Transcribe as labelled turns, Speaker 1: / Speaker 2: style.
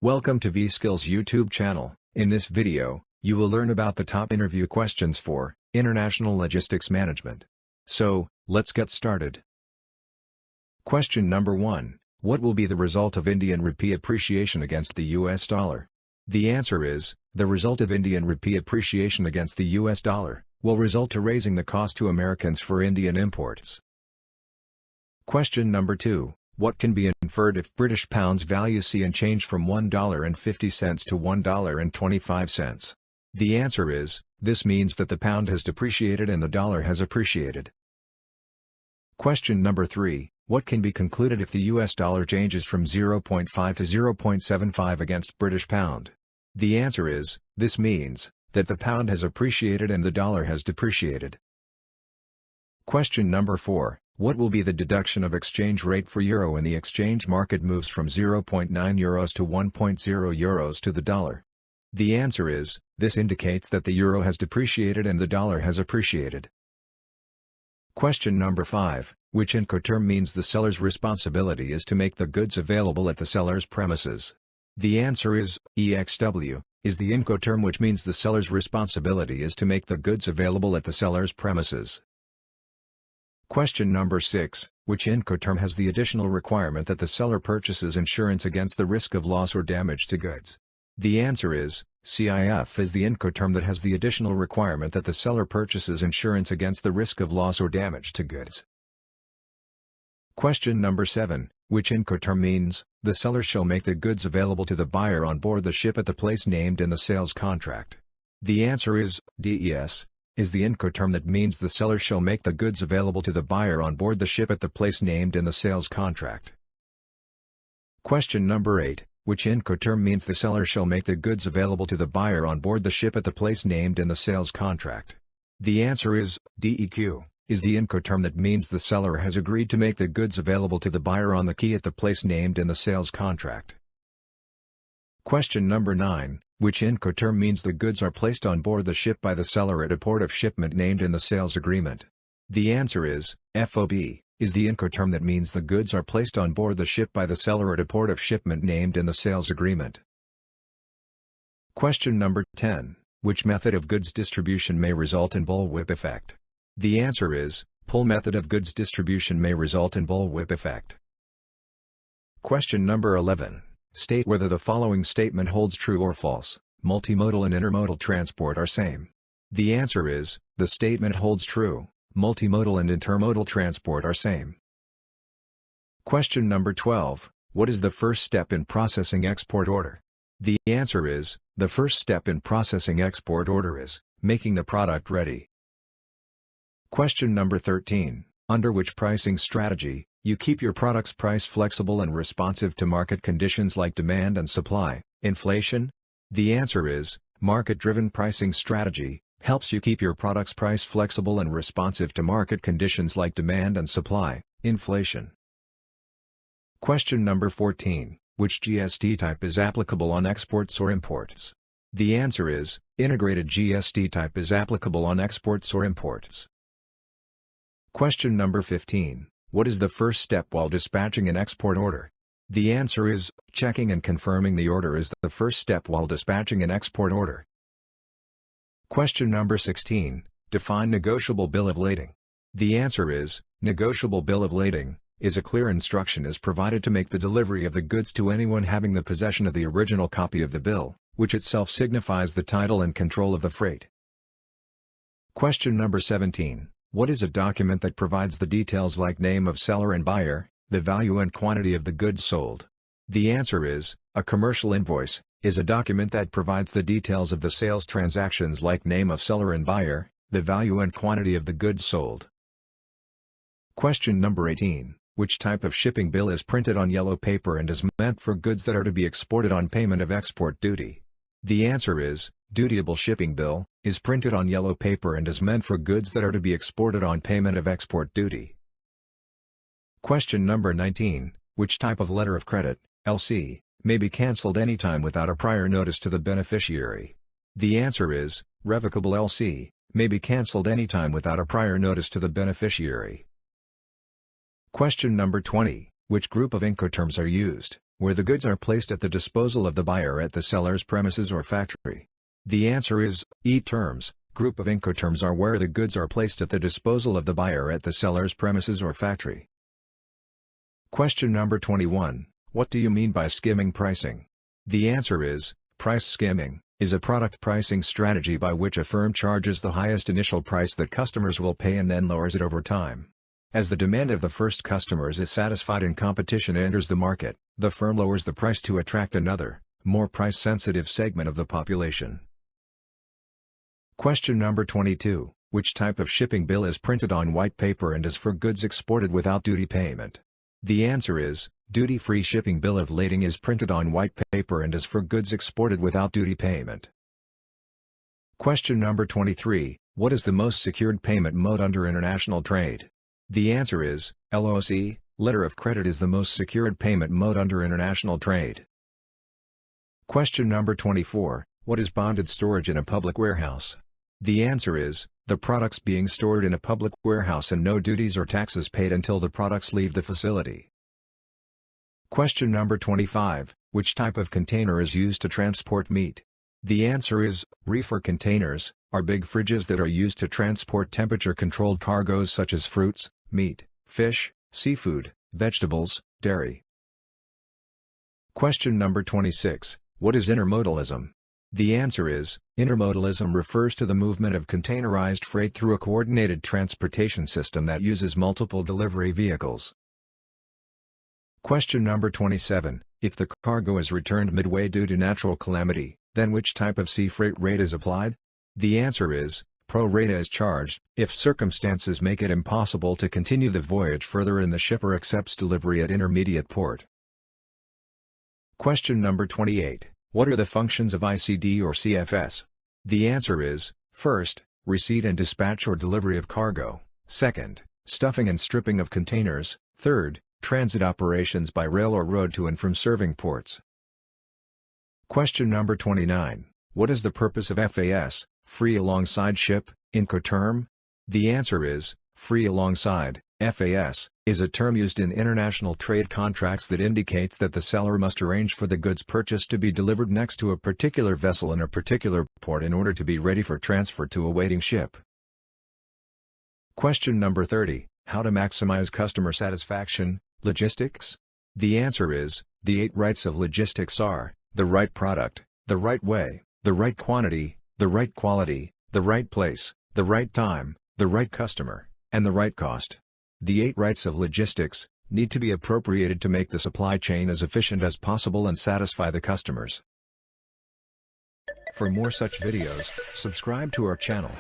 Speaker 1: Welcome to Vskills YouTube channel. In this video, you will learn about the top interview questions for International Logistics Management. So, let's get started. Question number 1. What will be the result of Indian rupee appreciation against the US dollar? The answer is, the result of Indian rupee appreciation against the US dollar will result to raising the cost to Americans for Indian imports. Question number 2. What can be inferred if British pounds value see and change from $1.50 to $1.25? The answer is, this means that the pound has depreciated and the dollar has appreciated. Question number 3. What can be concluded if the US dollar changes from 0.5 to 0.75 against British pound? The answer is, this means that the pound has appreciated and the dollar has depreciated. Question number 4. What will be the deduction of exchange rate for euro when the exchange market moves from 0.9 euros to 1.0 euros to the dollar? The answer is, this indicates that the euro has depreciated and the dollar has appreciated. Question number 5. Which Incoterm means the seller's responsibility is to make the goods available at the seller's premises? The answer is, EXW, is the Incoterm which means the seller's responsibility is to make the goods available at the seller's premises. Question number 6. Which Incoterm has the additional requirement that the seller purchases insurance against the risk of loss or damage to goods? The answer is, CIF is the Incoterm that has the additional requirement that the seller purchases insurance against the risk of loss or damage to goods. Question number 7. Which Incoterm means, the seller shall make the goods available to the buyer on board the ship at the place named in the sales contract? The answer is, DES, is the Incoterm that means the seller shall make the goods available to the buyer on board the ship at the place named in the sales contract. Question number 8. Which Incoterm means the seller shall make the goods available to the buyer on board the ship at the place named in the sales contract? The answer is, DEQ, is the Incoterm that means the seller has agreed to make the goods available to the buyer on the quay at the place named in the sales contract. Question number 9. Which Incoterm means the goods are placed on board the ship by the seller at a port of shipment named in the sales agreement? The answer is, FOB, is the Incoterm that means the goods are placed on board the ship by the seller at a port of shipment named in the sales agreement. Question number 10. Which method of goods distribution may result in bullwhip effect? The answer is, pull method of goods distribution may result in bullwhip effect. Question number 11. State whether the following statement holds true or false. Multimodal and intermodal transport are same. The answer is, the statement holds true. Multimodal and intermodal transport are same. Question number 12. What is the first step in processing export order? The answer is, the first step in processing export order is making the product ready. Question number 13. Under which pricing strategy, you keep your product's price flexible and responsive to market conditions like demand and supply, inflation? The answer is, market-driven pricing strategy helps you keep your product's price flexible and responsive to market conditions like demand and supply, inflation. Question number 14. Which GST type is applicable on exports or imports? The answer is, integrated GST type is applicable on exports or imports. Question number 15. What is the first step while dispatching an export order? The answer is, checking and confirming the order is the first step while dispatching an export order. Question number 16. Define negotiable bill of lading. The answer is, negotiable bill of lading is a clear instruction is provided to make the delivery of the goods to anyone having the possession of the original copy of the bill, which itself signifies the title and control of the freight. Question number 17. What is a document that provides the details like name of seller and buyer, the value and quantity of the goods sold? The answer is, a commercial invoice is a document that provides the details of the sales transactions like name of seller and buyer, the value and quantity of the goods sold. Question number 18. Which type of shipping bill is printed on yellow paper and is meant for goods that are to be exported on payment of export duty? The answer is, dutiable shipping bill is printed on yellow paper and is meant for goods that are to be exported on payment of export duty. Question number 19. Which type of letter of credit, LC, may be cancelled anytime without a prior notice to the beneficiary? The answer is, revocable LC, may be cancelled anytime without a prior notice to the beneficiary. Question number 20. Which group of Incoterms are used where the goods are placed at the disposal of the buyer at the seller's premises or factory? The answer is E terms. Group of Incoterms are where the goods are placed at the disposal of the buyer at the seller's premises or factory. Question number 21. What do you mean by skimming pricing? The answer is, price skimming is a product pricing strategy by which a firm charges the highest initial price that customers will pay and then lowers it over time. As the demand of the first customers is satisfied and competition enters the market, the firm lowers the price to attract another, more price-sensitive segment of the population. Question number 22. Which type of shipping bill is printed on white paper and is for goods exported without duty payment? The answer is, duty-free shipping bill of lading is printed on white paper and is for goods exported without duty payment. Question number 23. What is the most secured payment mode under international trade? The answer is, LOC, letter of credit is the most secured payment mode under international trade. Question number 24. What is bonded storage in a public warehouse? The answer is, the products being stored in a public warehouse and no duties or taxes paid until the products leave the facility. Question number 25. Which type of container is used to transport meat? The answer is, reefer containers, are big fridges that are used to transport temperature-controlled cargoes such as fruits, meat, fish, seafood, vegetables, dairy. Question number 26. What is intermodalism? The answer is, intermodalism refers to the movement of containerized freight through a coordinated transportation system that uses multiple delivery vehicles. Question number 27. If the cargo is returned midway due to natural calamity, then which type of sea freight rate is applied? The answer is, pro rata is charged, if circumstances make it impossible to continue the voyage further and the shipper accepts delivery at intermediate port. Question number 28. What are the functions of ICD or CFS? The answer is, first, receipt and dispatch or delivery of cargo, second, stuffing and stripping of containers, third, transit operations by rail or road to and from serving ports. Question number 29. What is the purpose of FAS, free alongside ship, Incoterm? The answer is, free alongside, FAS, is a term used in international trade contracts that indicates that the seller must arrange for the goods purchased to be delivered next to a particular vessel in a particular port in order to be ready for transfer to a waiting ship. Question number 30. How to maximize customer satisfaction, logistics? The answer is, the 8 rights of logistics are, the right product, the right way, the right quantity, the right quality, the right place, the right time, the right customer, and the right cost. The 8 rights of logistics need to be appropriated to make the supply chain as efficient as possible and satisfy the customers. For more such videos, subscribe to our channel.